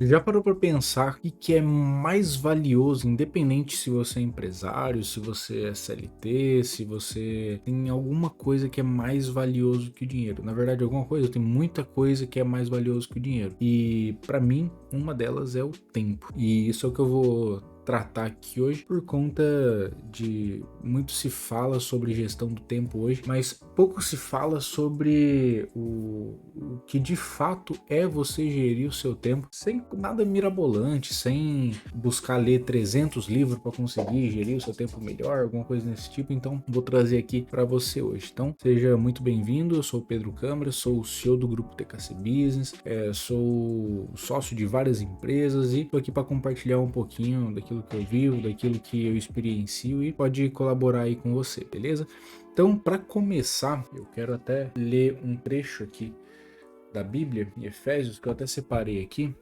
Já parou para pensar o que que é mais valioso, independente se você é empresário, se você é CLT, se você tem alguma coisa que é mais valioso que o dinheiro? Na verdade, alguma coisa, tem muita coisa que é mais valioso que o dinheiro. E para mim, uma delas é o tempo. E isso é o que eu vou tratar aqui hoje por conta de muito se fala sobre gestão do tempo hoje, mas pouco se fala sobre o que de fato é você gerir o seu tempo sem nada mirabolante, sem buscar ler 300 livros para conseguir gerir o seu tempo melhor, alguma coisa desse tipo. Então vou trazer aqui para você hoje. Então seja muito bem-vindo, eu sou o Pedro Câmara, sou o CEO do grupo TKC Business, sou sócio de várias empresas e estou aqui para compartilhar um pouquinho daquilo que eu vivo, daquilo que eu experiencio e pode colaborar aí com você, beleza? Então, para começar, eu quero até ler um trecho aqui da Bíblia, em Efésios, que eu até separei aqui.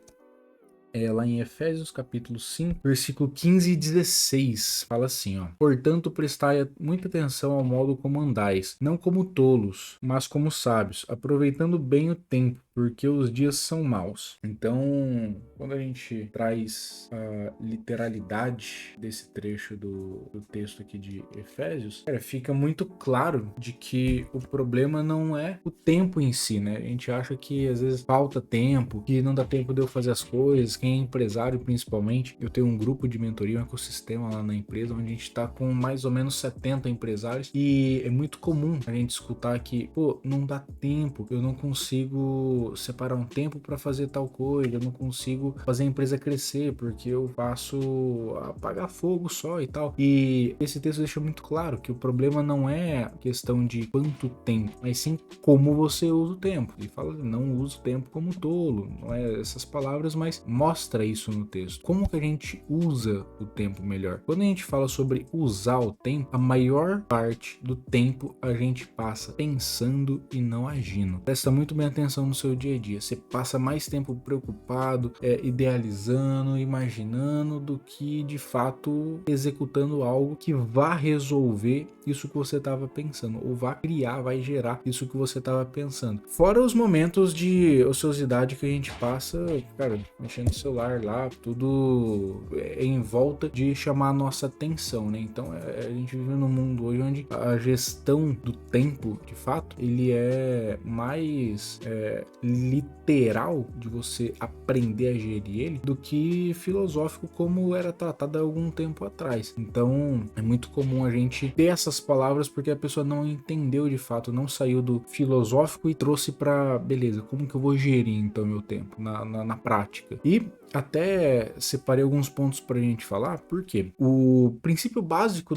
É lá em Efésios capítulo 5, versículo 15 e 16, fala assim, ó: Portanto, prestai muita atenção ao modo como andais, não como tolos, mas como sábios, aproveitando bem o tempo, porque os dias são maus. Então, quando a gente traz a literalidade desse trecho do texto aqui de Efésios, cara, fica muito claro de que o problema não é o tempo em si, né? A gente acha que às vezes falta tempo, que não dá tempo de eu fazer as coisas. Quem é empresário, principalmente, eu tenho um grupo de mentoria, um ecossistema lá na empresa, onde a gente está com mais ou menos 70 empresários e é muito comum a gente escutar que, pô, não dá tempo, eu não consigo separar um tempo para fazer tal coisa, eu não consigo fazer a empresa crescer porque eu faço apagar fogo só e tal. E esse texto deixa muito claro que o problema não é questão de quanto tempo, mas sim como você usa o tempo. Ele fala, não usa o tempo como tolo, não é essas palavras, mas mostra isso no texto. Como que a gente usa o tempo melhor? Quando a gente fala sobre usar o tempo, a maior parte do tempo a gente passa pensando e não agindo. Presta muito bem atenção no seu dia a dia. Você passa mais tempo preocupado, idealizando, imaginando, do que de fato executando algo que vá resolver isso que você estava pensando, ou vai criar, vai gerar isso que você estava pensando. Fora os momentos de ociosidade que a gente passa, cara, mexendo no celular lá, tudo em volta de chamar a nossa atenção, né? Então a gente vive num mundo hoje onde a gestão do tempo, de fato, ele é mais literal de você aprender a gerir ele do que filosófico como era tratado há algum tempo atrás. Então é muito comum a gente ter essas palavras porque a pessoa não entendeu de fato, não saiu do filosófico e trouxe para, beleza, como que eu vou gerir então meu tempo na prática? E até separei alguns pontos para a gente falar, porque o princípio básico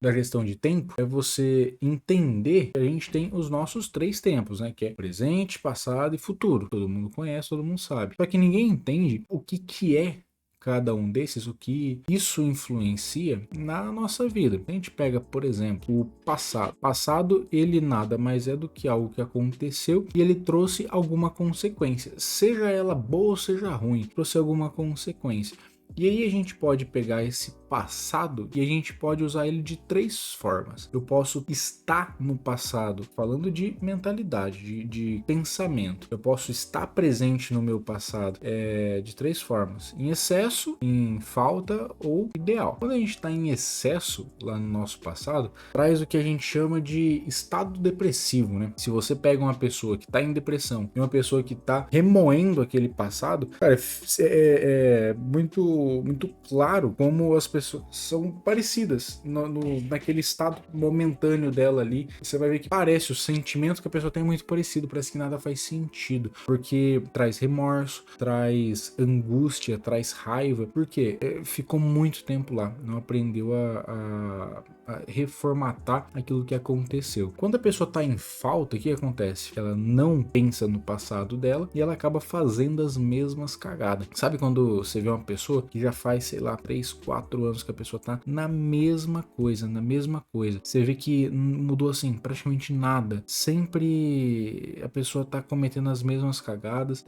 da gestão de tempo é você entender que a gente tem os nossos três tempos, né? Que é presente, passado e futuro. Todo mundo conhece, todo mundo sabe. Só que ninguém entende o que é cada um desses, o que isso influencia na nossa vida. A gente pega, por exemplo, o passado. Passado, ele nada mais é do que algo que aconteceu e ele trouxe alguma consequência, seja ela boa ou seja ruim, trouxe alguma consequência. E aí a gente pode pegar esse passado e a gente pode usar ele de três formas. Eu posso estar no passado, falando de mentalidade, de pensamento. Eu posso estar presente no meu passado de três formas: em excesso, em falta ou ideal. Quando a gente está em excesso lá no nosso passado, traz o que a gente chama de estado depressivo, né? Se você pega uma pessoa que está em depressão e uma pessoa que está remoendo aquele passado, cara, é muito claro como as pessoas são parecidas naquele estado momentâneo dela ali. Você vai ver que parece, o sentimento que a pessoa tem é muito parecido, parece que nada faz sentido, porque traz remorso, traz angústia, traz raiva, porque ficou muito tempo lá, não aprendeu a reformatar aquilo que aconteceu. Quando a pessoa está em falta, o que acontece? Ela não pensa no passado dela e ela acaba fazendo as mesmas cagadas. Sabe quando você vê uma pessoa que já faz, sei lá, 3, 4 anos que a pessoa tá na mesma coisa, Você vê que mudou assim praticamente nada. Sempre a pessoa tá cometendo as mesmas cagadas,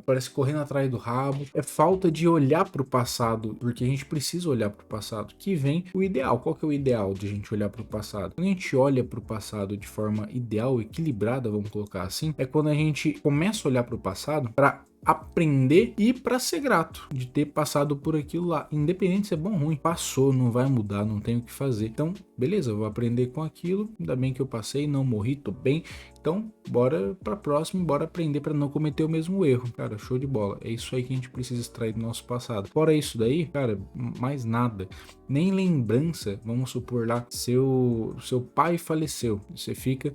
parece correndo atrás do rabo. É falta de olhar pro passado, porque a gente precisa olhar pro passado, que vem o ideal. Qual que é o ideal de a gente olhar pro passado? Quando a gente olha pro passado de forma ideal, equilibrada, vamos colocar assim, é quando a gente começa a olhar pro passado para aprender e para ser grato de ter passado por aquilo lá, independente se é bom ou ruim. Passou, não vai mudar, não tem o que fazer. Então, beleza, eu vou aprender com aquilo, ainda bem que eu passei, não morri, tô bem. Então, bora pra próxima, bora aprender para não cometer o mesmo erro. Cara, show de bola. É isso aí que a gente precisa extrair do nosso passado. Fora isso daí, cara, mais nada. Nem lembrança, vamos supor lá, seu pai faleceu. Você fica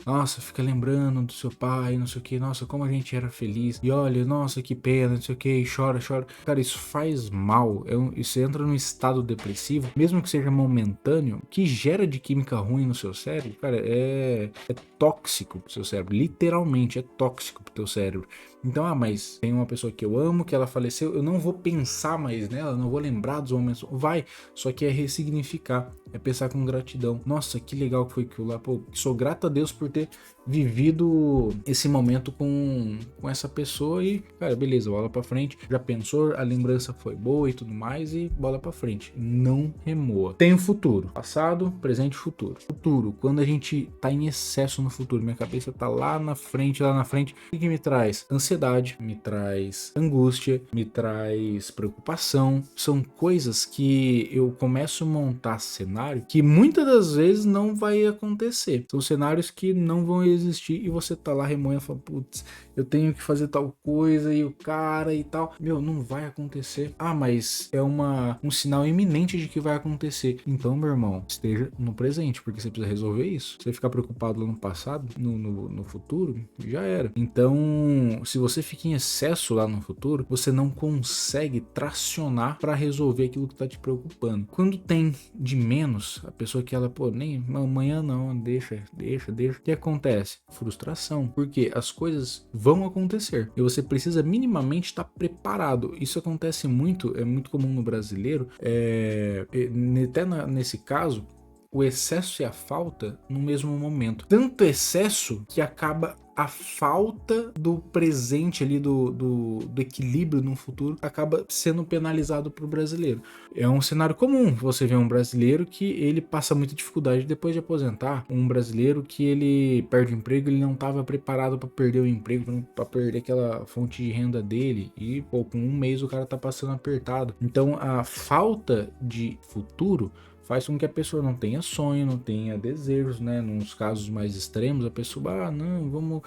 lembrando do seu pai, não sei o que, nossa, como a gente era feliz. E olha, nossa, que pena, não sei o que, e chora, chora. Cara, isso faz mal. Isso entra num estado depressivo, mesmo que seja momentâneo, que gera de química ruim no seu cérebro. Cara, é tóxico pro seu cérebro. Literalmente é tóxico pro teu cérebro. Então, mas tem uma pessoa que eu amo, que ela faleceu, eu não vou pensar mais nela, não vou lembrar dos momentos. Vai, só que é ressignificar, é pensar com gratidão. Nossa, que legal que foi aquilo lá. Pô, sou grato a Deus por ter vivido esse momento com essa pessoa e, cara, beleza, bola pra frente. Já pensou, a lembrança foi boa e tudo mais e bola pra frente. Não remoa. Tem o futuro. Passado, presente e futuro. Futuro, quando a gente tá em excesso no futuro, minha cabeça tá lá na frente, o que me traz? Ansiedade, me traz angústia, me traz preocupação. São coisas que eu começo a montar cenário que muitas das vezes não vai acontecer. São cenários que não vão existir e você tá lá remoendo e fala, putz, eu tenho que fazer tal coisa e o cara e tal. Meu, não vai acontecer. Mas é um sinal iminente de que vai acontecer. Então, meu irmão, esteja no presente, porque você precisa resolver isso. Você ficar preocupado lá no passado, no futuro, já era. Então, se você fica em excesso lá no futuro, você não consegue tracionar para resolver aquilo que tá te preocupando. Quando tem de menos, a pessoa que ela, pô, nem amanhã não, deixa. O que acontece? Frustração. Porque as coisas vão acontecer e você precisa minimamente estar preparado. Isso acontece muito, é muito comum no brasileiro, até nesse caso, o excesso e a falta no mesmo momento. Tanto excesso que acaba a falta do presente ali, do equilíbrio no futuro, acaba sendo penalizado para o brasileiro. É um cenário comum você ver um brasileiro que ele passa muita dificuldade depois de aposentar, um brasileiro que ele perde o emprego, ele não estava preparado para perder o emprego, para perder aquela fonte de renda dele e, pô, com um mês o cara tá passando apertado. Então a falta de futuro faz com que a pessoa não tenha sonho, não tenha desejos, né? Nos casos mais extremos, a pessoa, não, vamos,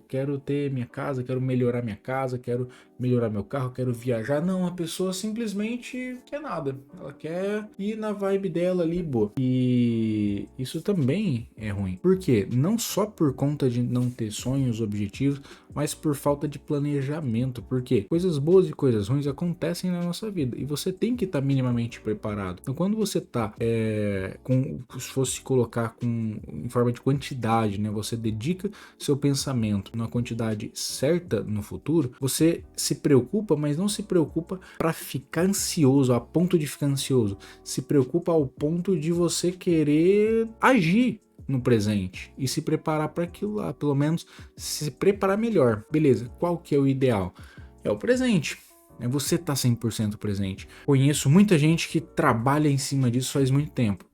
quero ter minha casa, quero melhorar minha casa, quero melhorar meu carro, quero viajar. Não, a pessoa simplesmente quer nada. Ela quer ir na vibe dela ali, boa. E isso também é ruim. Por quê? Não só por conta de não ter sonhos, objetivos, mas por falta de planejamento. Por quê? Coisas boas e coisas ruins acontecem na nossa vida e você tem que estar minimamente preparado. Então, quando você está se fosse colocar em forma de quantidade, né? Você dedica seu pensamento na quantidade certa no futuro, você se preocupa, mas não se preocupa para ficar ansioso, a ponto de ficar ansioso. Se preocupa ao ponto de você querer agir no presente e se preparar para aquilo lá, pelo menos se preparar melhor. Beleza, qual que é o ideal? É o presente. É você tá 100% presente. Conheço muita gente que trabalha em cima disso faz muito tempo.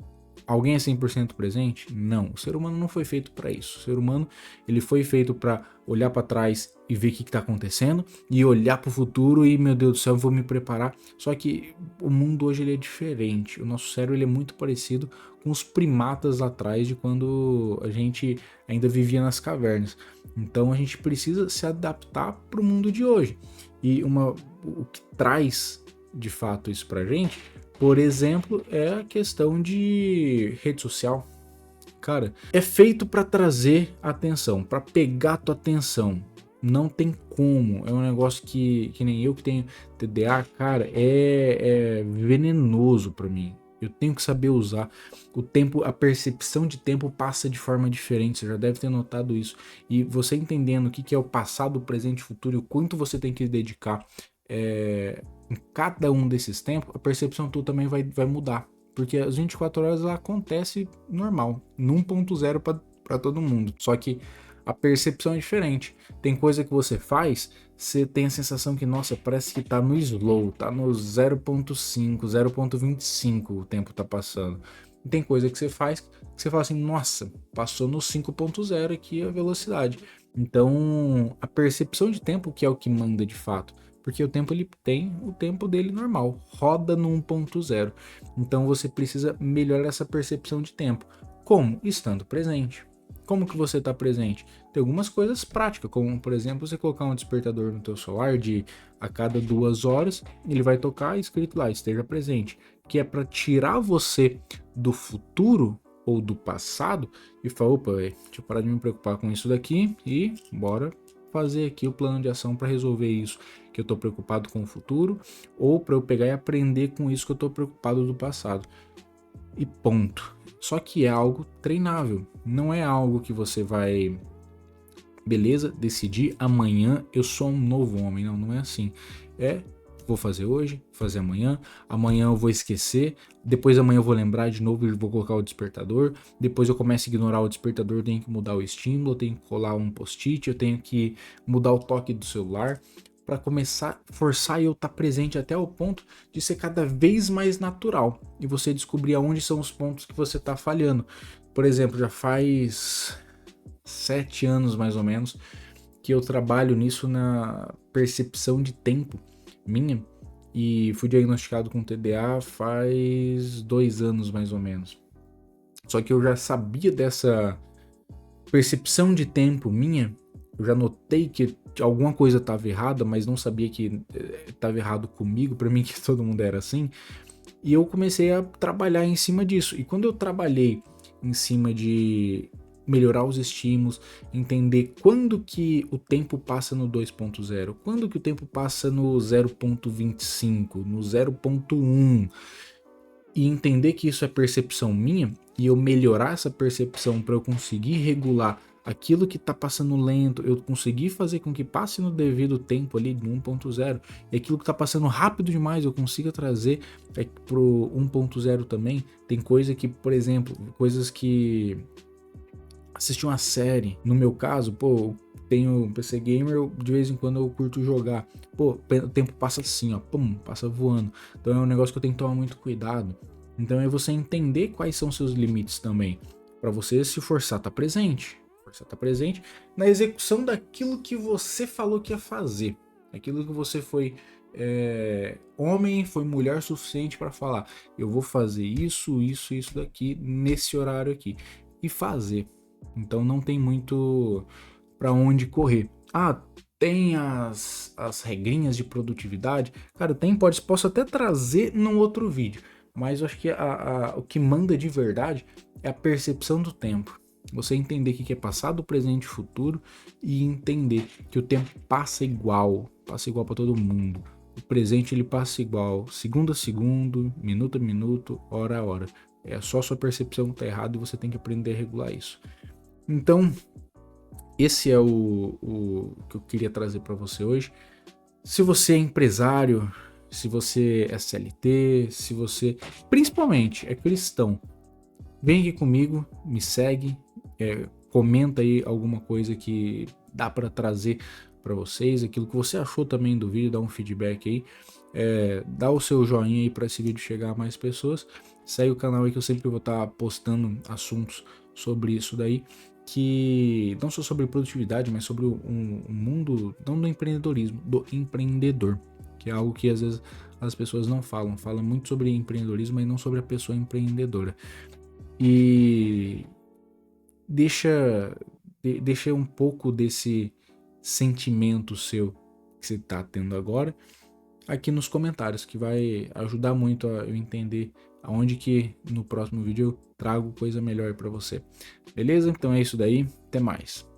Alguém é 100% presente? Não. O ser humano não foi feito para isso. O ser humano ele foi feito para olhar para trás e ver o que está acontecendo e olhar para o futuro e, meu Deus do céu, eu vou me preparar. Só que o mundo hoje ele é diferente. O nosso cérebro ele é muito parecido com os primatas lá atrás de quando a gente ainda vivia nas cavernas. Então a gente precisa se adaptar para o mundo de hoje. E o que traz de fato isso pra gente, por exemplo, é a questão de rede social. Cara, é feito para trazer atenção, para pegar tua atenção. Não tem como. É um negócio que nem eu que tenho TDA, cara, é venenoso para mim. Eu tenho que saber usar. O tempo, a percepção de tempo passa de forma diferente. Você já deve ter notado isso. E você entendendo o que é o passado, o presente e o futuro e o quanto você tem que dedicar em cada um desses tempos, a percepção tua também vai mudar. Porque as 24 horas ela acontece normal, no 1.0 para todo mundo. Só que a percepção é diferente. Tem coisa que você faz, você tem a sensação que, nossa, parece que tá no slow, tá no 0.5, 0.25 o tempo tá passando. E tem coisa que você faz que você fala assim, nossa, passou no 5.0 aqui a velocidade. Então, a percepção de tempo que é o que manda de fato, porque o tempo ele tem o tempo dele normal, roda no 1.0. Então você precisa melhorar essa percepção de tempo. Como? Estando presente. Como que você está presente? Tem algumas coisas práticas, como por exemplo, você colocar um despertador no teu celular de a cada 2 horas, ele vai tocar escrito lá, esteja presente, que é para tirar você do futuro ou do passado e falar, opa, véio, deixa eu parar de me preocupar com isso daqui e bora fazer aqui o plano de ação para resolver isso que eu tô preocupado com o futuro, ou para eu pegar e aprender com isso que eu tô preocupado do passado. E ponto. Só que é algo treinável, não é algo que você vai, beleza, decidir amanhã eu sou um novo homem. Não, não é assim. Vou fazer hoje, fazer amanhã, amanhã eu vou esquecer, depois amanhã eu vou lembrar de novo e vou colocar o despertador, depois eu começo a ignorar o despertador, eu tenho que mudar o estímulo, eu tenho que colar um post-it, eu tenho que mudar o toque do celular para começar a forçar eu estar presente até o ponto de ser cada vez mais natural e você descobrir aonde são os pontos que você está falhando. Por exemplo, já faz 7 anos mais ou menos que eu trabalho nisso na percepção de tempo minha e fui diagnosticado com TDA faz 2 anos mais ou menos. Só que eu já sabia dessa percepção de tempo minha, eu já notei que alguma coisa estava errada, mas não sabia que estava errado comigo, para mim que todo mundo era assim, e eu comecei a trabalhar em cima disso. E quando eu trabalhei em cima de melhorar os estímulos, entender quando que o tempo passa no 2.0, quando que o tempo passa no 0.25, no 0.1, e entender que isso é percepção minha e eu melhorar essa percepção para eu conseguir regular aquilo que está passando lento, eu conseguir fazer com que passe no devido tempo ali no 1.0 e aquilo que está passando rápido demais eu consiga trazer pro 1.0 também. Tem coisa que, por exemplo, coisas que assistir uma série, no meu caso, pô, tenho um PC gamer, de vez em quando eu curto jogar. Pô, o tempo passa assim, ó, pum, passa voando. Então é um negócio que eu tenho que tomar muito cuidado. Então é você entender quais são seus limites também, para você se forçar a tá presente. Forçar a tá presente na execução daquilo que você falou que ia fazer. Aquilo que você foi homem, foi mulher suficiente para falar, eu vou fazer isso, isso, isso daqui, nesse horário aqui. E fazer. Então não tem muito para onde correr. Ah, tem as regrinhas de produtividade? Cara, posso até trazer num outro vídeo, mas eu acho que o que manda de verdade é a percepção do tempo. Você entender o que é passado, presente e futuro e entender que o tempo passa igual para todo mundo. O presente ele passa igual, segundo a segundo, minuto a minuto, hora a hora. É só sua percepção que tá errada e você tem que aprender a regular isso. Então, esse é o que eu queria trazer para você hoje. Se você é empresário, se você é CLT, se você principalmente é cristão, vem aqui comigo, me segue, comenta aí alguma coisa que dá para trazer para vocês, aquilo que você achou também do vídeo, dá um feedback aí, dá o seu joinha aí para esse vídeo chegar a mais pessoas, segue o canal aí que eu sempre vou estar postando assuntos sobre isso daí, que não só sobre produtividade, mas sobre o mundo, não do empreendedorismo, do empreendedor, que é algo que às vezes as pessoas não falam muito sobre empreendedorismo e não sobre a pessoa empreendedora. E deixa um pouco desse sentimento seu que você está tendo agora aqui nos comentários, que vai ajudar muito a eu entender aonde que no próximo vídeo eu trago coisa melhor para você. Beleza? Então é isso daí, até mais.